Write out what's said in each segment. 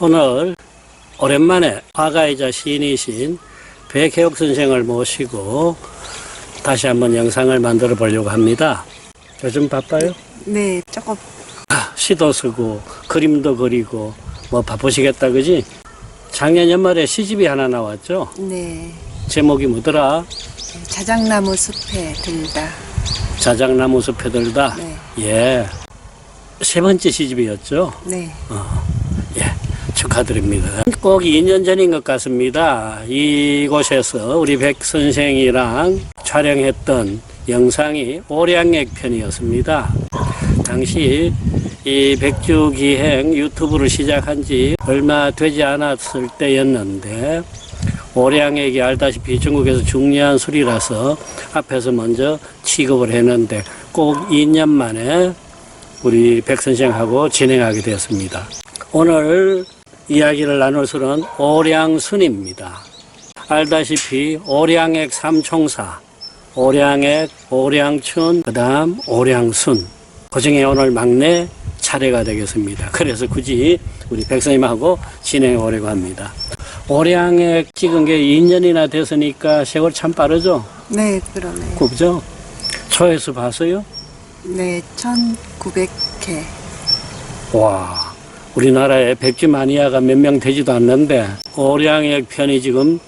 오늘 오랜만에 화가이자 시인이신 백혜옥 선생을 모시고 다시 한번 영상을 만들어 보려고 합니다. 요즘 바빠요? 네, 조금. 시도 쓰고 그림도 그리고 뭐 바쁘시겠다 그지? 작년 연말에 시집이 하나 나왔죠? 네. 제목이 뭐더라? 자작나무 숲에 들다. 자작나무 숲에 들다. 네. 예. 세 번째 시집이었죠? 네. 예. 축하드립니다. 꼭 2년 전인 것 같습니다. 이곳에서 우리 백 선생이랑 촬영했던 영상이 오량액 편이었습니다. 당시 이 백주기행 유튜브를 시작한 지 얼마 되지 않았을 때였는데, 오량액이 알다시피 중국에서 중요한 술이라서 앞에서 먼저 취급을 했는데 꼭 2년 만에 우리 백 선생하고 진행하게 되었습니다. 오늘 이야기를 나눌 술은 오량순입니다. 알다시피 오량액 삼총사, 오량액, 오량춘, 그 다음 오량순, 그 중에 오늘 막내 차례가 되겠습니다. 그래서 굳이 우리 백 선생님하고 진행해 보려고 합니다. 오량액 찍은 게 2년이나 됐으니까 세월 참 빠르죠? 네, 그러네요. 그죠? 조회수 봤어요? 네, 1900회. 와, 우리나라에 백주 마니아가 몇 명 되지도 않는데 오량액 편이 지금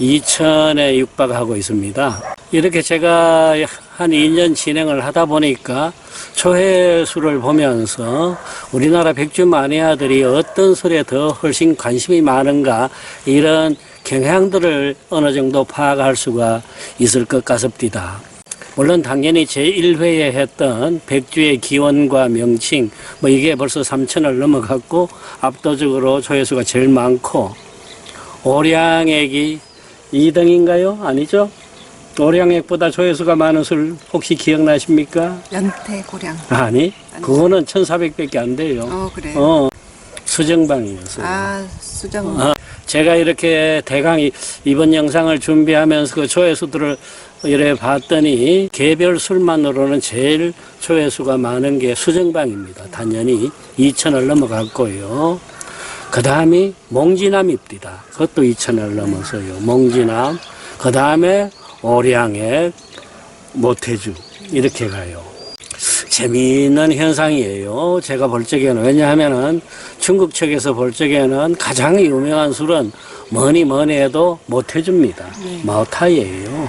2000에 육박하고 있습니다. 이렇게 제가 한 2년 진행을 하다 보니까 조회수를 보면서 우리나라 백주 마니아들이 어떤 술에 더 훨씬 관심이 많은가, 이런 경향들을 어느 정도 파악할 수가 있을 것 같습니다. 물론 당연히 제1회에 했던 백주의 기원과 명칭, 뭐 이게 벌써 3000을 넘어갔고 압도적으로 조회수가 제일 많고, 오량액이 2등인가요? 아니죠? 오량액보다 조회수가 많은 술 혹시 기억나십니까? 연태고량. 아니, 그거는 1400밖에 안 돼요. 그래요? 수정방이었어요. 수정. 제가 이렇게 대강 이번 영상을 준비하면서 그 조회수들을 이래 봤더니 개별 술만으로는 제일 조회수가 많은 게 수정방입니다. 단연히 2000을 넘어갔고요. 그 다음이 몽지남입니다. 그것도 2000을 넘어서요. 몽지남. 그 다음에 오량액, 모태주, 이렇게 가요. 재미있는 현상이에요. 제가 볼 적에는. 왜냐하면은 중국 측에서 볼 적에는 가장 유명한 술은 뭐니 해도 모태주입니다. 마오타이예요.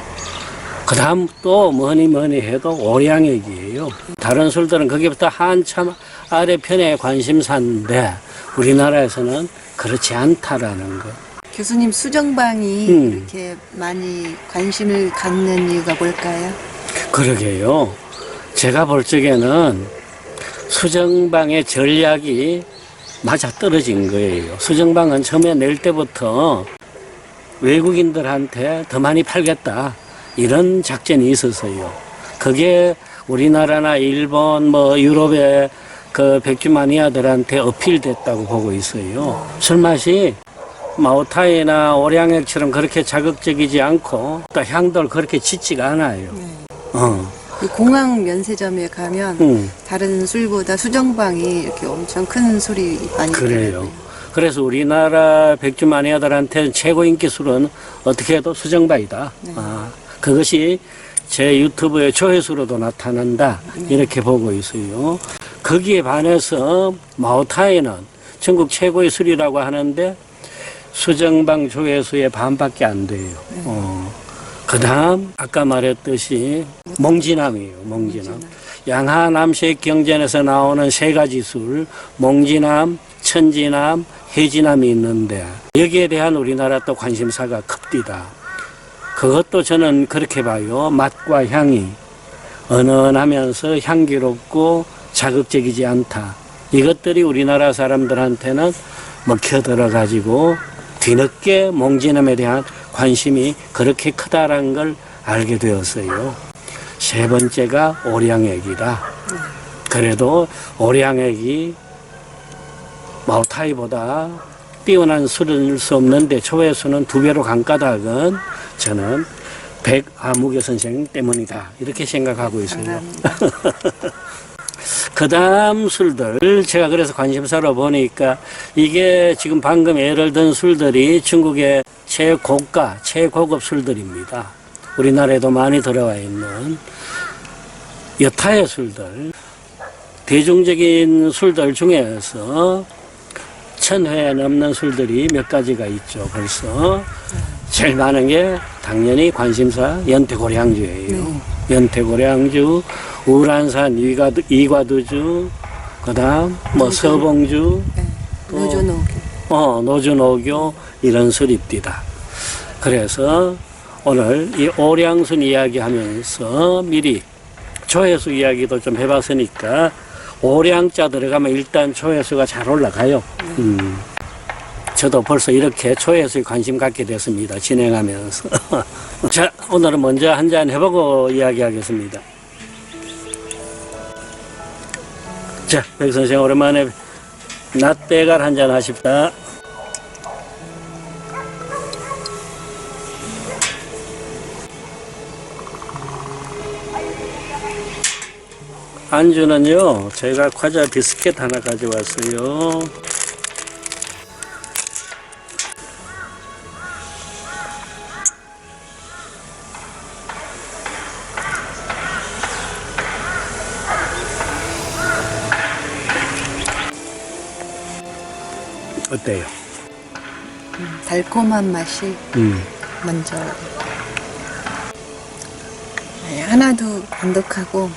그 다음 또 뭐니 해도 오량액이에요. 다른 술들은 거기부터 한참 아래편에 관심사인데 우리나라에서는 그렇지 않다라는 것. 교수님, 수정방이 이렇게 많이 관심을 갖는 이유가 뭘까요? 그러게요. 제가 볼 적에는 수정방의 전략이 맞아떨어진 거예요. 수정방은 처음에 낼 때부터 외국인들한테 더 많이 팔겠다, 이런 작전이 있었어요. 그게 우리나라나 일본, 뭐 유럽의 그 백주 마니아들한테 어필됐다고 보고 있어요. 술맛이 마오타이나 오량액처럼 그렇게 자극적이지 않고 또 향도 그렇게 짙지가 않아요. 이 공항 면세점에 가면 다른 술보다 수정방이 이렇게 엄청 큰 술이 많이 그래요. 있더라고요. 그래서 우리나라 백주 마니아들한테 최고 인기 술은 어떻게 해도 수정방이다. 네. 그것이 제 유튜브의 조회수로도 나타난다, 이렇게 보고 있어요. 거기에 반해서 마오타이는 전국 최고의 술이라고 하는데 수정방 조회수의 반밖에 안 돼요. 그 다음 아까 말했듯이 몽지남이에요. 몽지남. 양하남색 경전에서 나오는 세 가지 술, 몽지남, 천지남, 해지남이 있는데 여기에 대한 우리나라 또 관심사가 큽니다. 그것도 저는 그렇게 봐요. 맛과 향이 은은하면서 향기롭고 자극적이지 않다. 이것들이 우리나라 사람들한테는 먹혀들어 가지고 뒤늦게 몽지남에 대한 관심이 그렇게 크다라는 걸 알게 되었어요. 세 번째가 오량액이다. 그래도 오량액이 마오타이보다 뛰어난 술일 수 없는데 조회수는 2배로 간 까닭은 저는 백아무개 선생 때문이다, 이렇게 생각하고 있어요. 그 다음 술들, 제가 그래서 관심사로 보니까 이게 지금 방금 예를 든 술들이 중국의 최고가, 최고급 술들입니다. 우리나라에도 많이 들어와 있는 여타의 술들, 대중적인 술들 중에서 1000회 넘는 술들이 몇 가지가 있죠. 벌써 제일 많은 게 당연히 관심사 연태고량주예요. 연태고량주, 우란산 이과두주, 그다음 뭐 서봉주, 노조노교. 노주노교 이런 술입니다. 그래서 오늘 이 오량순 이야기하면서 미리 조회수 이야기도 좀 해봤으니까 오량자 들어가면 일단 조회수가 잘 올라가요. 저도 벌써 이렇게 조회수에 관심 갖게 됐습니다. 진행하면서. 자, 오늘은 먼저 한잔 해보고 이야기하겠습니다. 자, 백 선생 오랜만에 낫대갈 한잔 하십다. 안주는요, 제가 과자 비스켓 하나 가져왔어요. 어때요? 달콤한 맛이 먼저 하나도 단독하고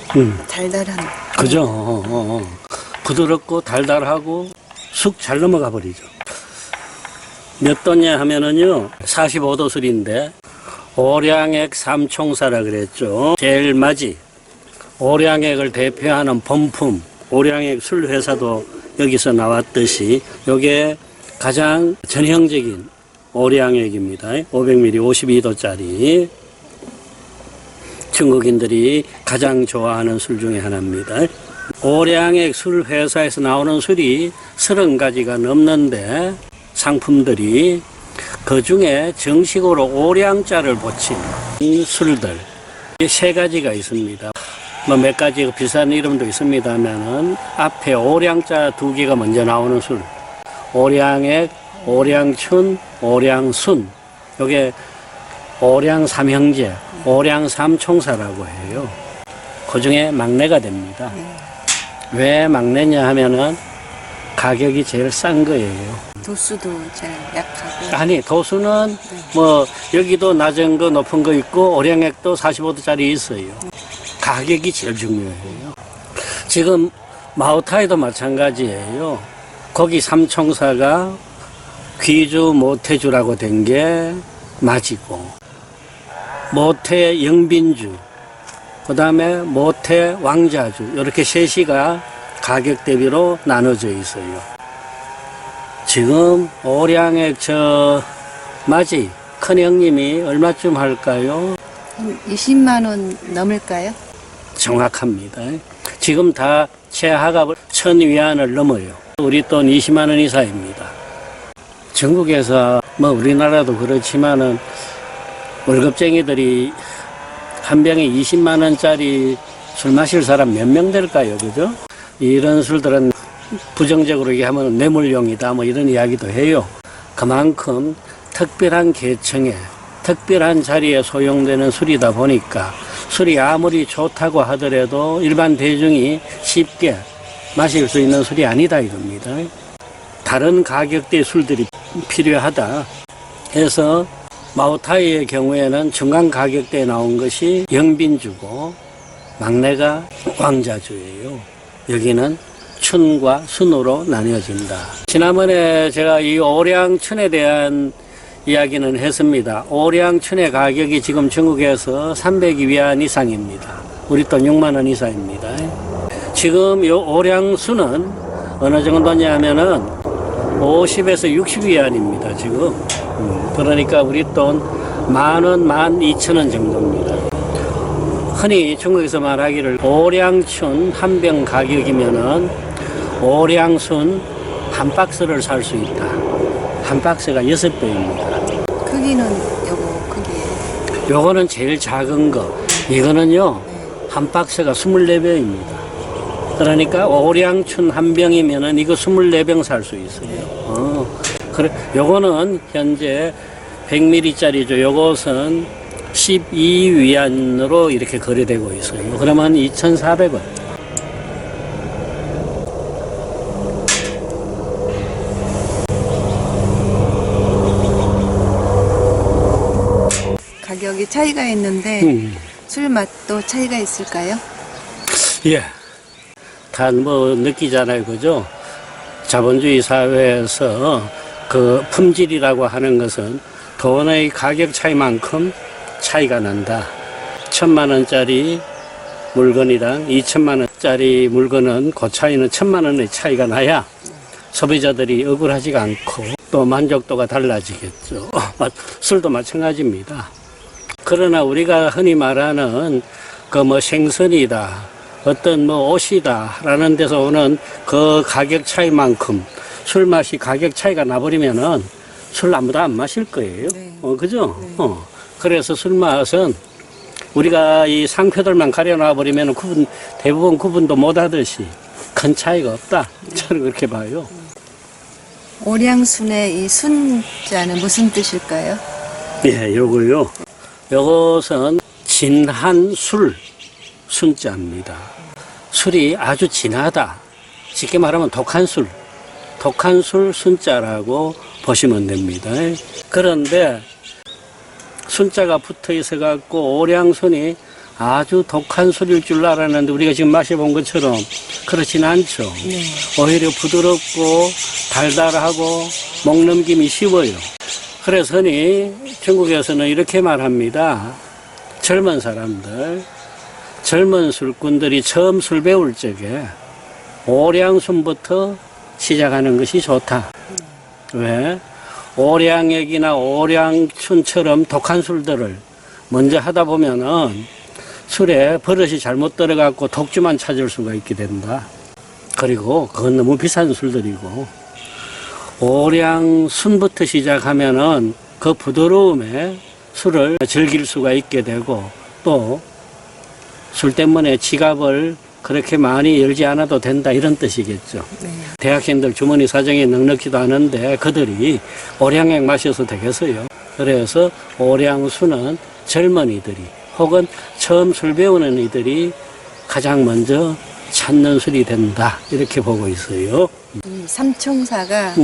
달달한. 그죠? 부드럽고 달달하고 쑥 잘 넘어가 버리죠. 몇 도냐 하면은요, 45도 술인데 오량액 삼총사라 그랬죠. 제일 맞이 오량액을 대표하는 본품 오량액 술 회사도 여기서 나왔듯이 요게 가장 전형적인 오량액입니다. 500ml 52도짜리 중국인들이 가장 좋아하는 술 중에 하나입니다. 오량액 술 회사에서 나오는 술이 30가지가 넘는데 상품들이 그 중에 정식으로 오량자를 붙인 술들 이 3가지가 있습니다. 뭐 몇 가지 비싼 이름도 있습니다만은 앞에 오량자 2개가 먼저 나오는 술, 오량액, 오량춘, 오량순. 요게 오량 삼형제, 오량 삼총사라고 해요. 그 중에 막내가 됩니다. 왜 막내냐 하면은 가격이 제일 싼 거예요. 도수도 제일 약하고. 아니, 도수는 뭐 여기도 낮은 거 높은 거 있고 오량액도 45도짜리 있어요. 가격이 제일 중요해요. 지금 마오타이도 마찬가지예요. 거기 삼총사가 귀주 모태주라고 된 게 맞이고, 모태 영빈주, 그 다음에 모태 왕자주, 이렇게 셋이가 가격 대비로 나눠져 있어요. 지금 오량액 맞이 큰 형님이 얼마쯤 할까요? 한 20만 원 넘을까요? 정확합니다. 지금 다 최하가 1000위안을 넘어요. 우리 돈 20만 원 이상입니다. 중국에서 뭐 우리나라도 그렇지만은 월급쟁이들이 한 병에 20만 원짜리 술 마실 사람 몇 명 될까요? 그죠? 이런 술들은 부정적으로 얘기하면 뇌물용이다 뭐 이런 이야기도 해요. 그만큼 특별한 계층에 특별한 자리에 소용되는 술이다 보니까 술이 아무리 좋다고 하더라도 일반 대중이 쉽게 마실 수 있는 술이 아니다 이겁니다. 다른 가격대 술들이 필요하다 해서 마오타이의 경우에는 중간 가격대에 나온 것이 영빈주고 막내가 왕자주예요. 여기는 춘과 순으로 나뉘어진다. 지난번에 제가 이 오량춘에 대한 이야기는 했습니다. 오량춘의 가격이 지금 중국에서 300위안 이상입니다. 우리 돈 6만 원 이상입니다. 지금 이 오량수는 어느 정도냐 하면은 50에서 60위안입니다. 지금. 그러니까 우리 돈 10,000원, 12,000원 정도입니다. 흔히 중국에서 말하기를 오량춘 한 병 가격이면은 오량순 한 박스를 살 수 있다. 한 박스가 6배입니다. 크기는 크기예요. 요거는 제일 작은 거. 이거는요, 한 박스가 24배입니다. 그러니까 오량춘 한 병이면은 이거 24병 살 수 있어요. 그래, 요거는 현재 100ml짜리죠. 요것은 12위안으로 이렇게 거래되고 있어요. 그러면 2,400원. 가격이 차이가 있는데 술 맛도 차이가 있을까요? 예. 다 뭐 느끼잖아요. 그죠? 자본주의 사회에서 그 품질이라고 하는 것은 돈의 가격 차이만큼 차이가 난다. 1,000만 원짜리 물건이랑 2천만 원짜리 물건은 그 차이는 1,000만 원의 차이가 나야 소비자들이 억울하지가 않고 또 만족도가 달라지겠죠. 술도 마찬가지입니다. 그러나 우리가 흔히 말하는 그 뭐 생선이다, 어떤 뭐 옷이다 라는 데서 오는 그 가격 차이만큼 술 맛이 가격 차이가 나버리면은 술 아무도 안 마실 거예요. 네. 그죠? 그래서 술 맛은 우리가 이 상표들만 가려놔 버리면 대부분 구분도 못 하듯이 큰 차이가 없다. 저는 그렇게 봐요. 오량순의 이 순자는 무슨 뜻일까요? 예, 요거요. 요것은 진한 술, 순자입니다. 술이 아주 진하다. 쉽게 말하면 독한 술 순자라고 보시면 됩니다. 그런데 순자가 붙어 있어 갖고 오량순이 아주 독한 술일 줄 알았는데 우리가 지금 마셔본 것처럼 그렇진 않죠. 네. 오히려 부드럽고 달달하고 목 넘김이 쉬워요. 그래서 흔히 중국에서는 이렇게 말합니다. 젊은 사람들, 젊은 술꾼들이 처음 술 배울 적에 오량순부터 시작하는 것이 좋다. 왜? 오량액이나 오량춘처럼 독한 술들을 먼저 하다 보면은 술에 버릇이 잘못 들어가고 독주만 찾을 수가 있게 된다. 그리고 그건 너무 비싼 술들이고 오량순부터 시작하면은 그 부드러움에 술을 즐길 수가 있게 되고 또 술 때문에 지갑을 그렇게 많이 열지 않아도 된다 이런 뜻이겠죠. 네. 대학생들 주머니 사정이 넉넉지도 않은데 그들이 오량액 마셔서 되겠어요. 그래서 오량수는 젊은이들이 혹은 처음 술 배우는 이들이 가장 먼저 찾는 술이 된다 이렇게 보고 있어요. 이 삼총사가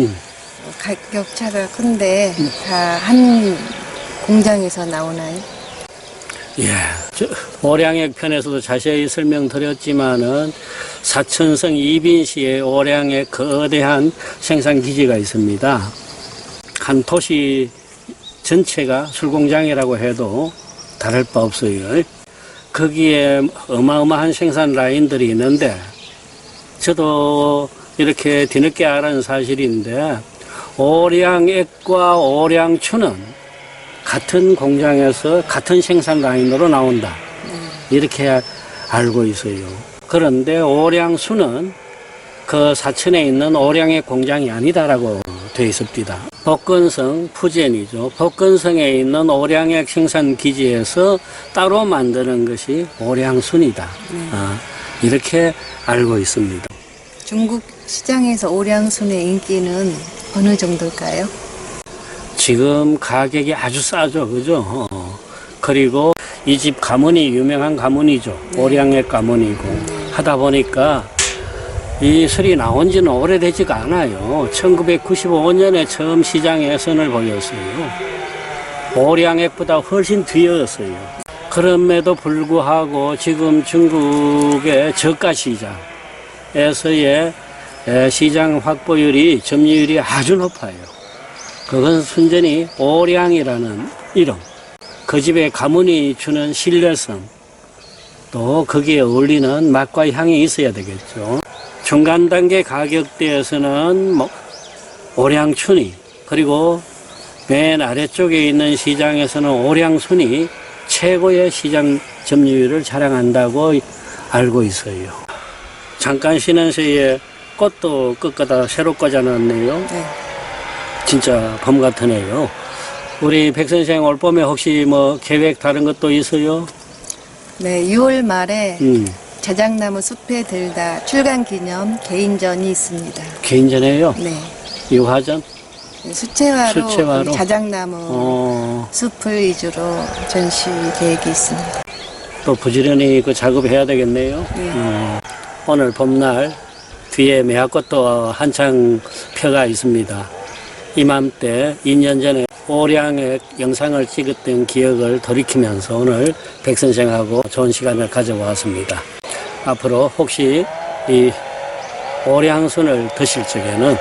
가격 차가 큰데 다 한 공장에서 나오나요? 예. 오량액 편에서도 자세히 설명드렸지만은 사천성 이빈시에 오량액 거대한 생산 기지가 있습니다. 한 도시 전체가 술공장이라고 해도 다를 바 없어요. 거기에 어마어마한 생산 라인들이 있는데 저도 이렇게 뒤늦게 알은 사실인데 오량액과 오량춘은 같은 공장에서 같은 생산 라인으로 나온다. 이렇게 알고 있어요. 그런데 오량수는 그 사천에 있는 오량액 공장이 아니다라고 되어 있습니다. 복건성 푸젠이죠. 복건성에 있는 오량액 생산 기지에서 따로 만드는 것이 오량순이다. 이렇게 알고 있습니다. 중국 시장에서 오량순의 인기는 어느 정도일까요? 지금 가격이 아주 싸죠. 그죠? 그리고 이 집 가문이 유명한 가문이죠. 오량액 가문이고. 하다 보니까 이 술이 나온 지는 오래되지가 않아요. 1995년에 처음 시장에 선을 보였어요. 오량액보다 훨씬 뒤였어요. 그럼에도 불구하고 지금 중국의 저가 시장에서의 시장 확보율이 점유율이 아주 높아요. 그건 순전히 오량이라는 이름, 그 집의 가문이 주는 신뢰성, 또 거기에 어울리는 맛과 향이 있어야 되겠죠. 중간 단계 가격대에서는 오량춘이, 그리고 맨 아래쪽에 있는 시장에서는 오량순이 최고의 시장 점유율을 자랑한다고 알고 있어요. 잠깐 쉬는 새에 꽃도 끝까지 새로 꽂아놨네요. 네. 진짜 봄 같으네요. 우리 백 선생 올 봄에 혹시 뭐 계획 다른 것도 있어요? 네, 6월 말에 자작나무 숲에 들다 출간 기념 개인전이 있습니다. 개인전이에요? 네. 유화전? 수채화로, 수채화로? 자작나무 숲을 위주로 전시 계획이 있습니다. 또 부지런히 그 작업해야 되겠네요. 네. 오늘 봄날 뒤에 매화꽃도 한창 펴가 있습니다. 이맘때 2년 전에 오량액 영상을 찍었던 기억을 돌이키면서 오늘 백 선생하고 좋은 시간을 가져보았습니다. 앞으로 혹시 이 오량순을 드실 적에는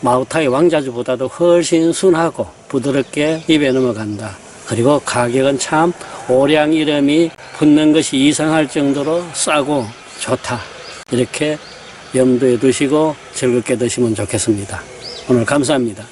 마우타이 왕자주보다도 훨씬 순하고 부드럽게 입에 넘어간다. 그리고 가격은 참 오량 이름이 붙는 것이 이상할 정도로 싸고 좋다. 이렇게 염두에 두시고 즐겁게 드시면 좋겠습니다. 오늘 감사합니다.